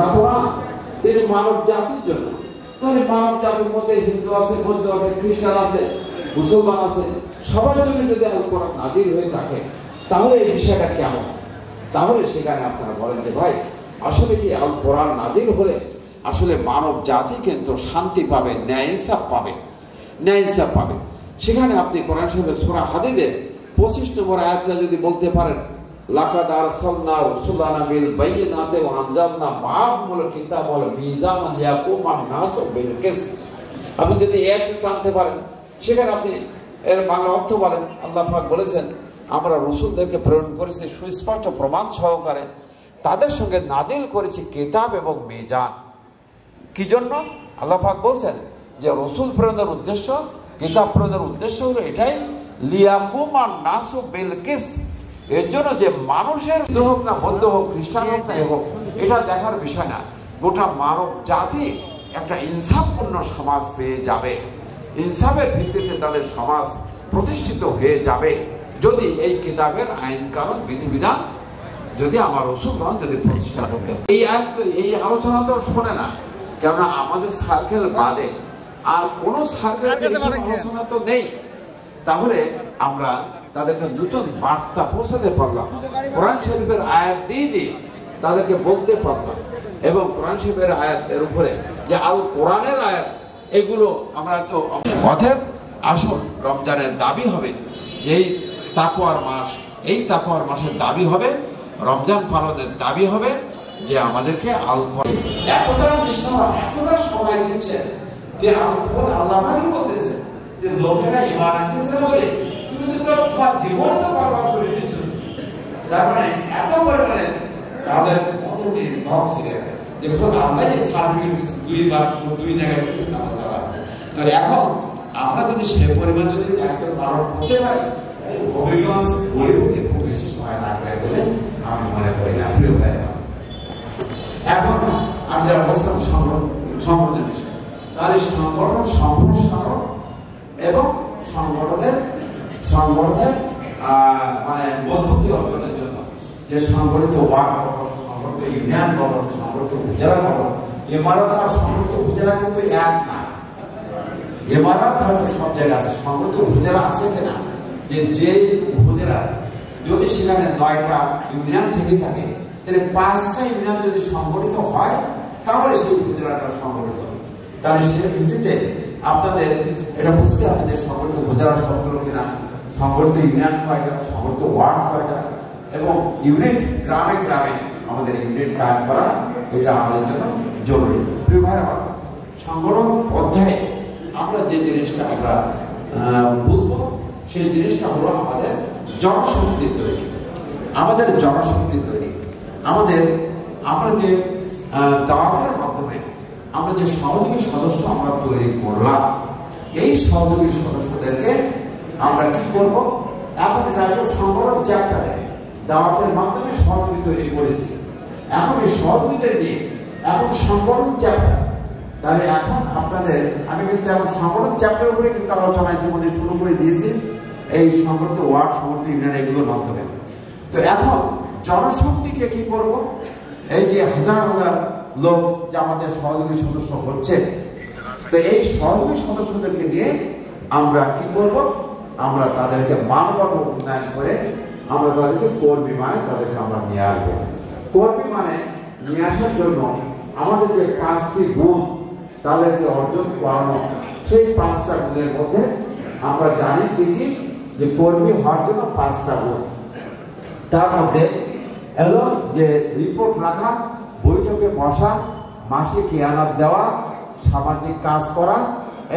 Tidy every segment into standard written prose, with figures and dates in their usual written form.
তা তো না, তিনি মানব জাতির জন্য। তাহলে মানব জাতির মধ্যে হিন্দু আছে, বৌদ্ধ আছে, খ্রিস্টান আছে, মুসলমান আছে, সবার জন্য যদি আল কোরআন নাজিল হয়ে থাকে, তাহলে এই বিষয়টা কেমন? তাহলে সেখানে আপনারা বলেন যে ভাই, আসলে কি আল কোরআন নাজিল হলে আসলে মানব জাতি কিন্তু শান্তি পাবে, ন্যায় ইনসাফ পাবে, ন্যায় ইনসাফ পাবে। সেখানে আপনি কোরআন শরীফের সূরা হাদীদের 25 নম্বর আয়াতটা যদি বলতে পারেন, লাকাদ আরসালনা রুসুলানা বিল বাইয়িনাতি ওয়া আনজালনা মাআহুমুল কিতাব ওয়াল মিজান লিয়াকুমান নাসু বিল কিসত। আপনি যদি এক টানতে পারেন, সেখানে আপনি এর বাংলা অর্থ বলেন, আল্লাহ পাক বলেছেন আমরা রাসূলদেরকে প্রেরণ করেছি সুস্পষ্ট প্রমাণ সহকারে, তাদের সঙ্গে নাজিল করেছি কিতাব এবং মিজান। কি জন্য? আল্লাহ পাক বলছেন যে রাসূল প্রেরণের উদ্দেশ্য, কিতাব প্রেরণের উদ্দেশ্য হলো এটাই, লিয়াকুমান নাসু বিল কিসত, এর জন্য যে মানুষের হিন্দু হোক না, বৌদ্ধ হোক, খ্রিস্টান হোক না হোক, এটা দেখার বিষয় না, গোটা মানব জাতি একটা ইনসাফপূর্ণ সমাজ পেয়ে যাবে, ইনসাফের ভিত্তিতে তাদের সমাজ প্রতিষ্ঠিত হয়ে যাবে যদি এই কিতাবের আইন কানুন বিধিবিধান যদি আমার রাসূলগণ যদি প্রতিষ্ঠা করতেন। এই আলোচনা তো শোনে না, কেননা আমাদের সার্কেল বাদে আর কোন সার্কেল আলোচনা তো নেই। তাহলে আমরা তাদেরকে নতুন বার্তা পৌঁছাতে পারলাম, কোরআন শরীফের আয়াত দিয়ে দিয়ে তাদেরকে বলতে পারলাম, এবং কোরআন শরীফের আয়াতের উপরে যে আল কোরআনের আয়াত, এগুলো আমরা তো অতএব আসুন, রমজানের দাবি হবে যেই তাকওয়ার মাস, এই তাকওয়ার মাসের দাবি হবে, রমজান পালনের দাবি হবে যে আমাদেরকে আল কোরআন এতটা সময় দিচ্ছে যে আল্লাহ বলতেছে যে লোকেরা ঈমান আনতেছে বলে তুমি তো তোমার জীবনটা বরবাদ করে দিচ্ছ। তার মানে এত পরিমাণে তাদের মনোযোগী ভাব ছিল, দেখুন আমরা যে সার্ভিস দুই জায়গায় তাহলে এখন আমরা যদি সে পরিমাণ যদি একদম পালন করতে পারি, হবিগঞ্জ গড়ে উঠতে খুব বেশি সময় লাগবে বলে আমি মনে করি না। প্রিয় ভাইরা, এখন আমি যারা বলছিলাম সংগঠনের বিষয়, তার এই সংগঠন সম্প্রসারণ এবং সংগঠনের মানে মজবুতি অর্জনের জন্য যে সংগঠিত ওয়ার্ড গঠন, সংগঠিত ইউনিয়ন গঠন, সংগঠিত উপজেলা গঠন, ইমারত আর সংগঠিত উপজেলা কিন্তু এক না। ইমারত হয়তো সব জায়গায় আছে, সংগঠিত উপজেলা আছে কিনা, যে উপজেলা যদি সেখানে 9টা ইউনিয়ন থেকে থাকে, তাহলে 5টা ইউনিয়ন যদি সংগঠিত হয়, তাহলে সেই উপজেলাটা সংগঠিত। তাহলে সে ভিত্তিতে আপনাদের এটা বুঝতে হবে যে সংগঠিত উপজেলা সবগুলো কিনা, সংগঠিত ইউনিয়ন কয়টা, সংগঠিত ওয়ার্ড কয়টা, এবং ইউনিট গ্রামে গ্রামে আমাদের ইউনিট কায়েম করা, এটা আমাদের জন্য জরুরি। প্রিয় ভাইরা, সংগঠন অধ্যায়ে আমরা যে জিনিসটা আমরা বুঝবো, সেই জিনিসটা হলো আমাদের জনশক্তি তৈরি, আমাদের জনশক্তি তৈরি, আমরা যে দাওয়াতের মাধ্যমে আমরা যে সহযোগী সদস্য আমরা তৈরি করলাম, এই সহযোগী সদস্যদেরকে আমরা কি করব? এখন এটা সংগঠন চ্যাপ্টারে দাওয়াতের মাধ্যমে সহযোগী তৈরি করেছি, এখন এই সহযোগীদের নিয়ে এখন সংগঠন চ্যাপ্টার। তাহলে এখন আপনাদের আমি কিন্তু এখন সংগঠন চ্যাপ্টার উপরে কিন্তু আলোচনা ইতিমধ্যে শুরু করে দিয়েছি, এই সংগঠিত ওয়ার্ড, সংগঠিত ইউনিয়ন, এগুলোর মাধ্যমে। তো এখন জনশক্তিকে কি করব? এই যে হাজার হাজার লোক যে আমাদের সহযোগী সদস্য হচ্ছে, তো এই সহযোগী সদস্যদেরকে নিয়ে আমরা কি করব? আমরা তাদেরকে মানবত উন্নয়ন করে আমরা তাদেরকে কর্মী মানে তাদেরকে আমরা নিয়ে আসবো। কর্মী মানে নিয়ে আসার জন্য আমাদের যে 5টি গুণ তাদেরকে অর্জন করানো, সেই 5টা গুণের মধ্যে আমরা জানি কি যে কর্মী হওয়ার জন্য 5টা গুণ। তার মধ্যে এলো যে রিপোর্ট রাখা, বৈঠকে বসা, মাসিক ইয়ানাত দেওয়া, সামাজিক কাজ করা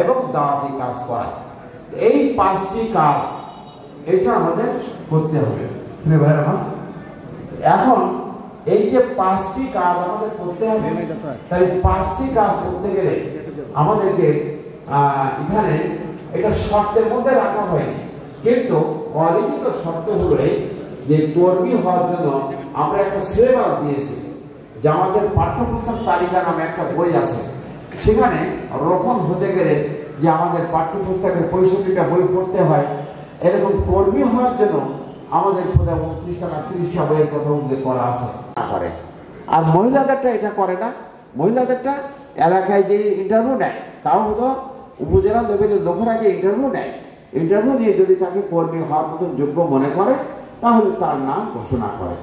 এবং দাওয়াতি কাজ করা। এই 5টি কাজ এটা আমাদের করতে হবে। এখন এই যে 5টি কাজ আমাদের করতে হবে, তাই 5টি কাজ করতে গেলে আমাদেরকে এখানে এটা শর্তের মধ্যে রাখা হয়নি, কিন্তু অলিখিত শর্ত হলো যে কর্মী হওয়ার জন্য আমরা একটা সিলেবাস দিয়েছি। জামাতের পাঠ্যপুস্তক তালিকা নামে একটা বই আছে, সেখানে রকম হতে গেলে যে আমাদের পাঠ্যপুস্তকের 65টা বই পড়তে হয়, এরকম কর্মী হওয়ার জন্য আমাদের 29টা না 30টা বইয়ের কথা উল্লেখ করা আছে। আর মহিলাদেরটা এটা করে না। মহিলাদেরটা এলাকায় যে ইন্টারভিউ নেয়, তাও হতো উপজেলা লেভেলের লোকের আগে ইন্টারভিউ নেয়। ইন্টারভিউ দিয়ে যদি তাকে কর্মী হওয়ার মতন যোগ্য মনে করে তাহলে তার নাম ঘোষণা করে।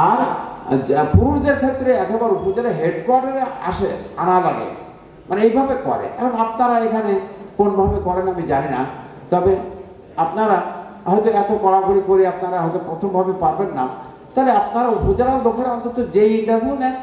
আর পুরুষদের ক্ষেত্রে একেবারে উপজেলা হেডকোয়ার্টারে আনা লাগে, মানে এইভাবে করে। এখন আপনারা এখানে কোনভাবে করেন আমি জানি না, তবে আপনারা হয়তো এত কড়াকড়ি করে আপনারা হয়তো প্রথমভাবে পারবেন না, তাহলে আপনারা উপজেলার লোকেরা অন্তত যে ইন্টারভিউ নেন